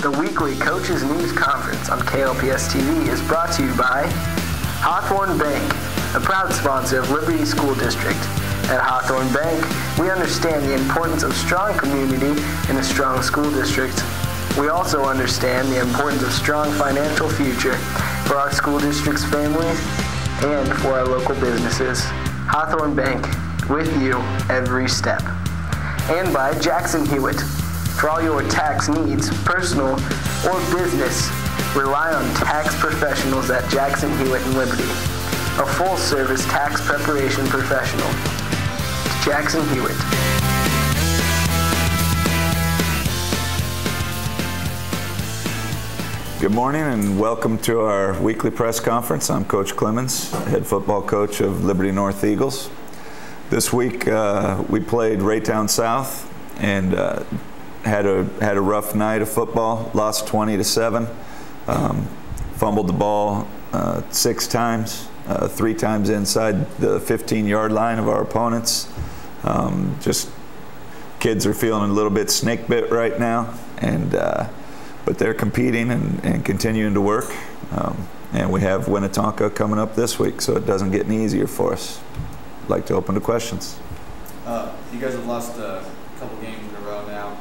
The weekly Coaches News Conference on KLPS TV is brought to you by Hawthorne Bank, a proud sponsor of Liberty School District. At Hawthorne Bank, we understand the importance of strong community in a strong school district. We also understand the importance of strong financial future for our school district's families and for our local businesses. Hawthorne Bank, with you every step. And by Jackson Hewitt. For all your tax needs, personal or business, rely on tax professionals at Jackson Hewitt and Liberty, a full-service tax preparation professional. Jackson Hewitt. Good morning and welcome to our weekly press conference. I'm Coach Clemens, head football coach of Liberty North Eagles. This week we played Raytown South and had a rough night of football. Lost 20-7. Fumbled the ball 6 times, 3 times inside the 15-yard line of our opponents. Just kids are feeling a little bit snake bit right now, and but they're competing and continuing to work. And we have Winnetonka coming up this week, so it doesn't get any easier for us. I'd like to open to questions. You guys have lost a couple games in a row now.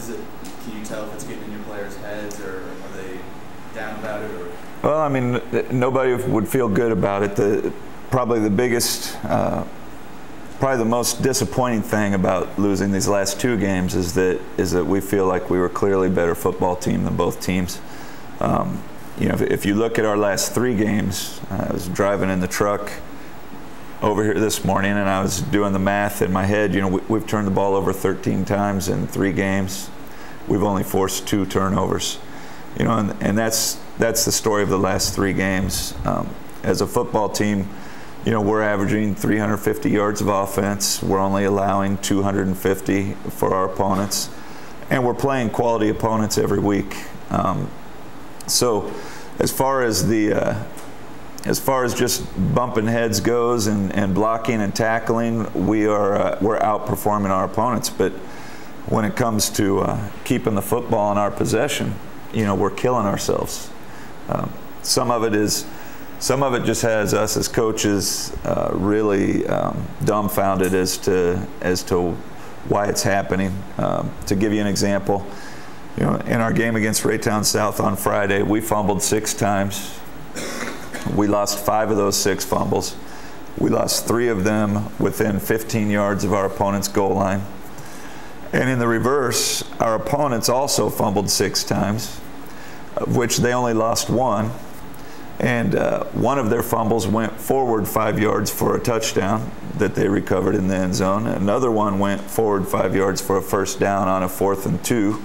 Can you tell if it's getting in your players' heads, or are they down about it? Or? Well, I mean, nobody would feel good about it. Probably the biggest, probably the most disappointing thing about losing these last 2 games is that we feel like we were clearly a better football team than both teams. You know, if you look at our last 3 games, I was driving in the truck over here this morning, and I was doing the math in my head. You know, we've turned the ball over 13 times in 3 games. We've only forced 2 turnovers. You know, and that's the story of the last 3 games. As a football team, you know, we're averaging 350 yards of offense. We're only allowing 250 for our opponents, and we're playing quality opponents every week. So, as far as just bumping heads goes and blocking and tackling, we're outperforming our opponents. But when it comes to keeping the football in our possession, you know, we're killing ourselves. Some of it just has us as coaches really dumbfounded as to why it's happening. To give you an example, you know, in our game against Raytown South on Friday, we fumbled 6 times. We lost 5 of those 6 fumbles. We lost 3 of them within 15 yards of our opponent's goal line. And in the reverse, our opponents also fumbled 6 times, of which they only lost 1. And one of their fumbles went forward 5 yards for a touchdown that they recovered in the end zone. Another one went forward 5 yards for a first down on a 4th and 2.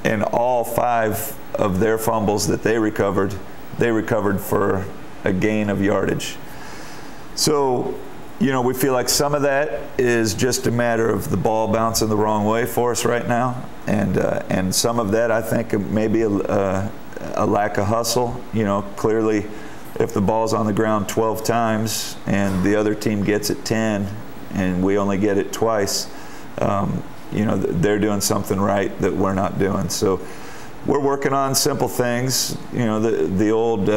And all 5 of their fumbles that they recovered for a gain of yardage. So, you know, we feel like some of that is just a matter of the ball bouncing the wrong way for us right now, and some of that I think maybe a lack of hustle. You know, clearly, if the ball's on the ground 12 times and the other team gets it 10, and we only get it twice, you know, they're doing something right that we're not doing. So we're working on simple things. You know, the old,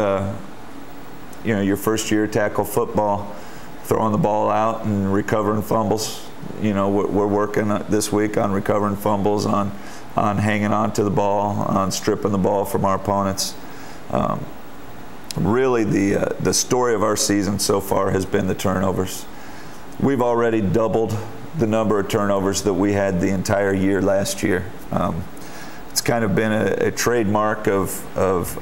you know, your first year tackle football, throwing the ball out and recovering fumbles. You know, we're working this week on recovering fumbles, on hanging on to the ball, on stripping the ball from our opponents. Really, the story of our season so far has been the turnovers. We've already doubled the number of turnovers that we had the entire year last year. It's kind of been a trademark of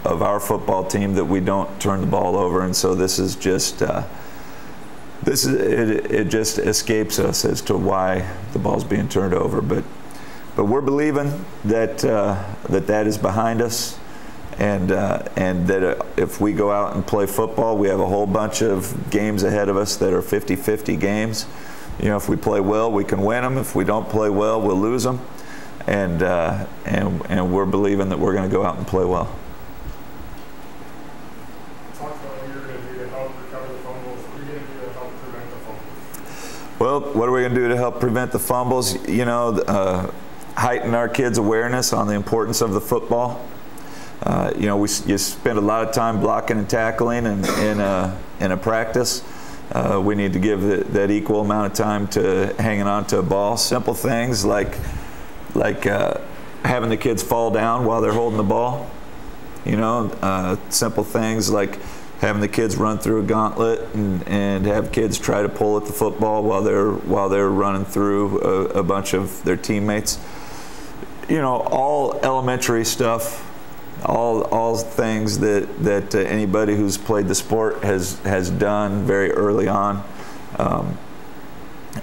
our football team that we don't turn the ball over, and so this is just it just escapes us as to why the ball's being turned over. But we're believing that that is behind us, and that if we go out and play football, we have a whole bunch of games ahead of us that are 50-50 games. You know, if we play well, we can win them. If we don't play well, we'll lose them. And we're believing that we're going to go out and play well. Talk about what you're going to do to help recover the fumbles. What are you going to do to help prevent the fumbles? Well, what are we going to do to help prevent the fumbles? You know, heighten our kids' awareness on the importance of the football. You spend a lot of time blocking and tackling in a practice. We need to give that equal amount of time to hanging on to a ball. Simple things like having the kids fall down while they're holding the ball. Simple things like having the kids run through a gauntlet and have kids try to pull at the football while they're running through a bunch of their teammates. All elementary stuff, all things that anybody who's played the sport has done very early on.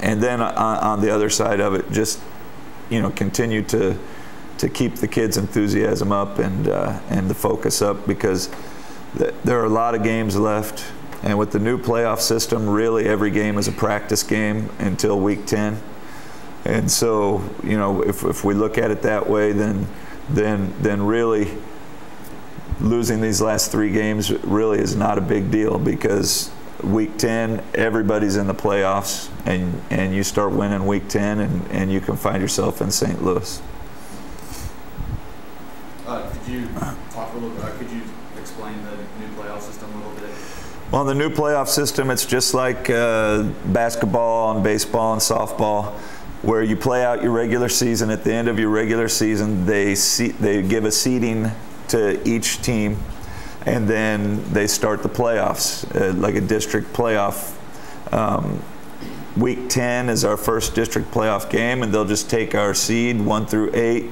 And then on the other side of it, just continue to keep the kids' enthusiasm up and the focus up, because there are a lot of games left, and with the new playoff system, really every game is a practice game until week 10. And so, if we look at it that way, then really losing these last 3 games really is not a big deal, because week 10 everybody's in the playoffs, and you start winning week 10 and you can find yourself in St. Louis. Could you talk a little bit? Could you explain the new playoff system a little bit? Well, the new playoff system, it's just like basketball and baseball and softball, where you play out your regular season. At the end of your regular season, they give a seeding to each team, and then they start the playoffs, like a district playoff. Week 10 is our first district playoff game, and they'll just take our seed 1 through 8.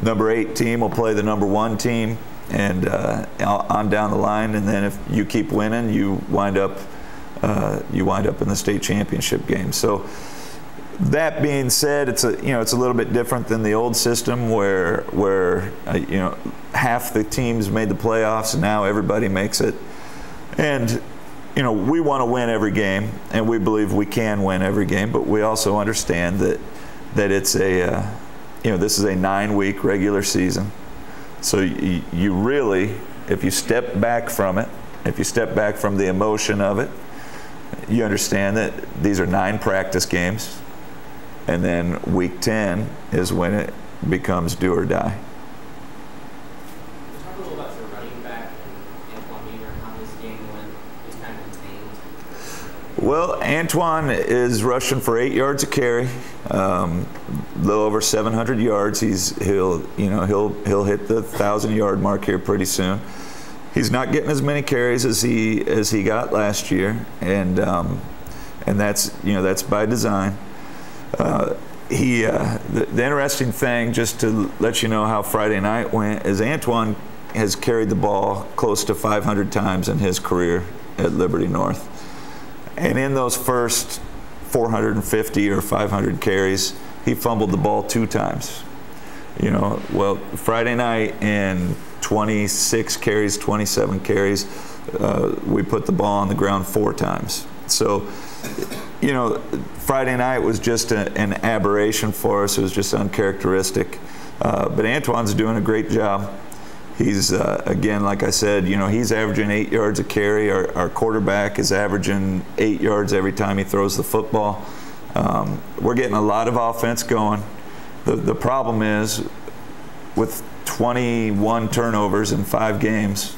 Number 8 team will play the number 1 team, and on down the line. And then if you keep winning, you wind up in the state championship game. So that being said, it's a little bit different than the old system where half the teams made the playoffs and now everybody makes it. And we want to win every game, and we believe we can win every game, but we also understand that it's this is a 9-week regular season. So you really, if you step back from it, if you step back from the emotion of it, you understand that these are 9 practice games, and then week 10 is when it becomes do or die. Talk a little about the running back and Antoine Beamer and how this game went. He's kind of contained. Well, Antoine is rushing for 8 yards a carry, a little over 700 yards. He'll hit the 1,000-yard mark here pretty soon. He's not getting as many carries as he got last year, and that's by design. The interesting thing, just to let you know how Friday night went, is Antoine has carried the ball close to 500 times in his career at Liberty North. And in those first 450 or 500 carries, he fumbled the ball 2 times. Well, Friday night in 26 carries, 27 carries, we put the ball on the ground 4 times. So, Friday night was just an aberration for us. It was just uncharacteristic. But Antoine's doing a great job. He's, again, like I said, he's averaging 8 yards a carry. Our quarterback is averaging 8 yards every time he throws the football. We're getting a lot of offense going. The problem is, with 21 turnovers in 5 games,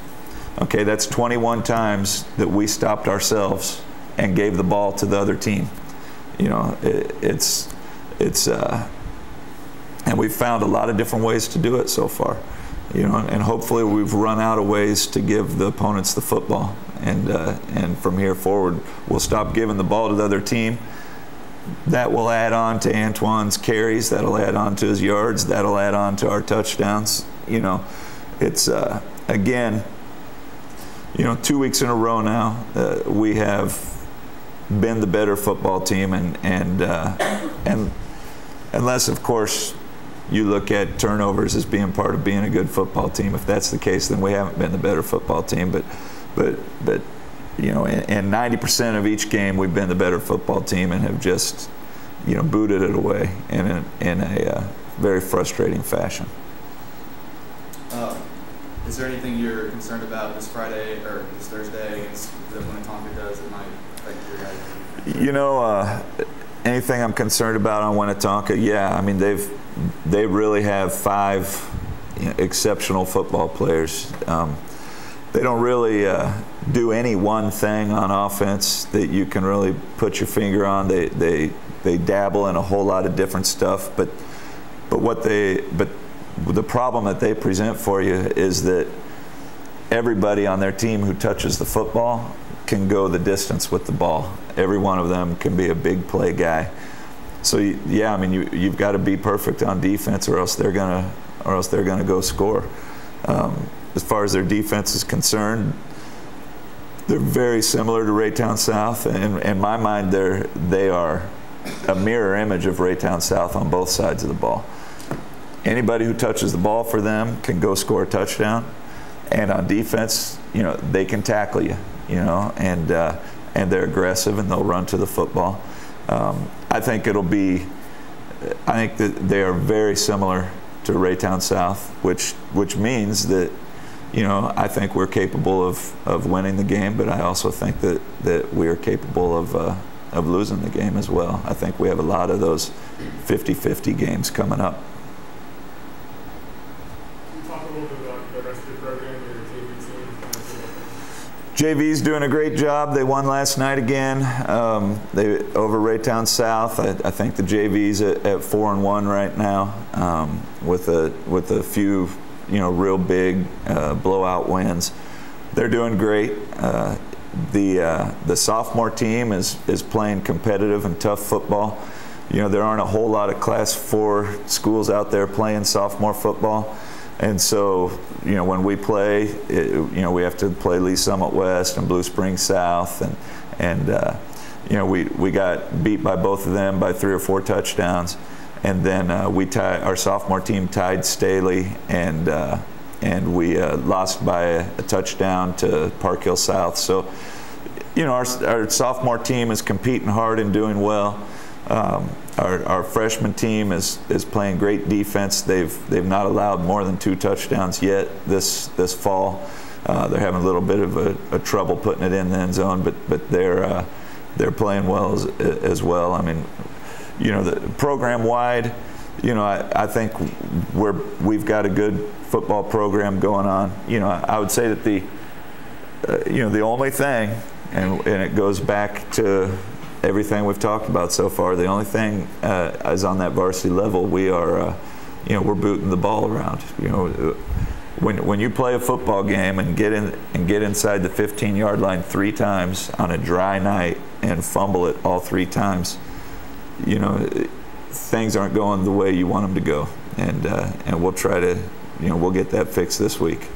okay, that's 21 times that we stopped ourselves and gave the ball to the other team. And we've found a lot of different ways to do it so far. And hopefully we've run out of ways to give the opponents the football. And from here forward, we'll stop giving the ball to the other team. That will add on to Antoine's carries. That'll add on to his yards. That'll add on to our touchdowns. It's again, 2 weeks in a row now, we have been the better football team, and unless, of course, you look at turnovers as being part of being a good football team. If that's the case, then we haven't been the better football team. But in 90% of each game, we've been the better football team and have just, booted it away in a very frustrating fashion. Is there anything you're concerned about this Friday or this Thursday against the Minnetonka does that might affect your guys? anything I'm concerned about on Winnetonka? Yeah, I mean they really have 5 exceptional football players. They don't really do any one thing on offense that you can really put your finger on. They dabble in a whole lot of different stuff, but the problem that they present for you is that everybody on their team who touches the football can go the distance with the ball. Every one of them can be a big play guy. So yeah, I mean you've got to be perfect on defense, or else they're gonna go score. As far as their defense is concerned, they're very similar to Raytown South, and in my mind they are a mirror image of Raytown South on both sides of the ball. Anybody who touches the ball for them can go score a touchdown, and on defense, they can tackle you, and they're aggressive and they'll run to the football. I think that they are very similar to Raytown South, which means that I think we're capable of winning the game, but I also think that we are capable of losing the game as well. I think we have a lot of those 50-50 games coming up. Can you talk a little bit about the rest of your program, your JV team? JV's doing a great job. They won last night again. They over Raytown South. I think the JV's at 4-1 right now, with a few real big blowout wins. They're doing great. The sophomore team is playing competitive and tough football. There aren't a whole lot of Class 4 schools out there playing sophomore football. And so, when we play, we have to play Lee Summit West and Blue Springs South, and we got beat by both of them by 3 or 4 touchdowns, and then our sophomore team tied Staley, and we lost by a touchdown to Park Hill South. So, our sophomore team is competing hard and doing well. Our freshman team is playing great defense. They've not allowed more than 2 touchdowns yet this fall. They're having a little bit of a trouble putting it in the end zone, but they're playing well as well. I mean, the program wide, I think we've got a good football program going on. I would say that the only thing, and it goes back to everything we've talked about so far, the only thing is on that varsity level, we are, we're booting the ball around. When you play a football game and get inside the 15-yard line 3 times on a dry night and fumble it all 3 times, things aren't going the way you want them to go, and we'll try to, we'll get that fixed this week.